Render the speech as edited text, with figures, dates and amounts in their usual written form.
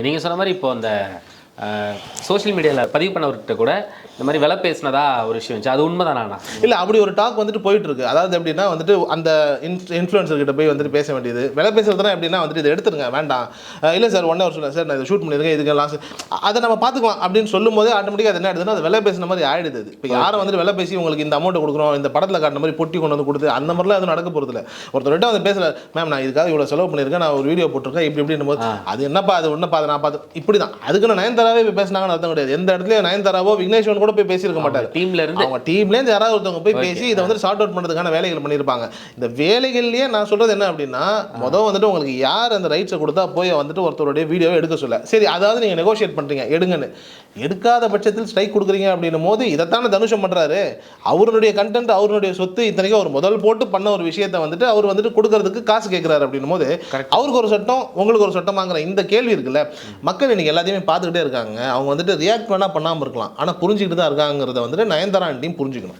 நீங்க சொன்ன மாதிரி இப்போ அந்த சோஷியல் மீடியாவில் பதிவு பண்ணவர்கிட்ட கூட இந்த மாதிரி விலை பேசினதா ஒரு விஷயம் இருந்துச்சு. அது உண்மைதானா? இல்லை, அப்படி ஒரு டாக் வந்துட்டு போயிட்டு இருக்கு. அதாவது எப்படின்னா வந்துட்டு அந்த இன்ஃப்ளூயன்சர் கிட்ட போய் வந்துட்டு பேச வேண்டியது, விலை பேசுறதுனா எப்படின்னா வந்துட்டு இதை எடுத்துருங்க வேண்டாம், இல்லை சார் 1 hour சொல்லுங்கள் சார், நான் இதை ஷூட் பண்ணியிருக்கேன், இதுக்கு லாஸ் அதை நம்ம பார்த்துக்கலாம் அப்படின்னு சொல்லும் போதே ஆட்டோமேட்டிக்காக அது என்ன ஆயிடுதுன்னா அது விலை பேசுன மாதிரி ஆயிடுது. இப்போ யாரும் வந்துட்டு விலை பேசி உங்களுக்கு இந்த அமௌண்ட் கொடுக்குறோம், இந்த படத்தில் காட்டுற மாதிரி பொட்டி கொண்டு வந்து கொடுத்து அந்த மாதிரிலாம் எதுவும் நடக்க போகிறது இல்லை. ஒருத்தர்கிட்ட வந்து பேசல, மேம் நான் இதுக்காக இவ்வளோ செலவு பண்ணியிருக்கேன், நான் ஒரு வீடியோ போட்டிருக்கேன், இப்படி இப்படின்னு போது அது என்னப்பா அது ஒன்றுப்பா அதை நான் பார்த்து இப்படி தான் அதுக்குன்னு நயன்தாராவே போய் பேசினாங்கன்னு அர்த்தம் கிடையாது. எந்த இடத்துலையும் நயன்தாராவோ விக்னேஷ்வன் கூட போய் பேசியிருக்க மாட்டார். டீம்லேருந்து யாராவது ஒருத்தவங்க போய் பேசி இதை வந்து ஷார்ட் அவுட் பண்ணுறதுக்கான வேலைகள் பண்ணியிருப்பாங்க. இந்த வேலைகள்லேயே நான் சொல்கிறது என்ன அப்படின்னா, மொதல் வந்துட்டு உங்களுக்கு யார் அந்த ரைட்ஸை கொடுத்தா போய் வந்துட்டு ஒருத்தருடைய வீடியோவை எடுக்க சொல்ல, சரி அதாவது நீங்கள் நெகோஷியேட் பண்ணுறீங்க எடுங்கன்னு, எடுக்காத பட்சத்தில் ஸ்ட்ரைக் கொடுக்குறீங்க அப்படின்னும் போது இதைத்தானே தனுஷம் பண்ணுறாரு. அவருடைய கண்டென்ட் அவருடைய சொத்து, இத்தனைக்கும் அவர் முதல் போட்டு பண்ண ஒரு விஷயத்தை வந்துட்டு அவர் வந்துட்டு கொடுக்கறதுக்கு காசு கேட்குறாரு அப்படின்னும் போது அவருக்கு ஒரு சட்டம் உங்களுக்கு ஒரு சட்டம் வாங்குற இந்த கேள்வி இருக்குல்ல, மக்கள் இன்னைக்கு எல்லாத்தையுமே பார்த்துக்கிட்டே இருக்காங்க. அவங்க வந்துட்டு ரியாக்ட் பண்ணாமல் இருக்கலாம், ஆனால் புரிஞ்சுக்கிட்டு தான் இருக்காங்கிறத வந்துட்டு நயன்தாரா டீம் புரிஞ்சுக்கணும்.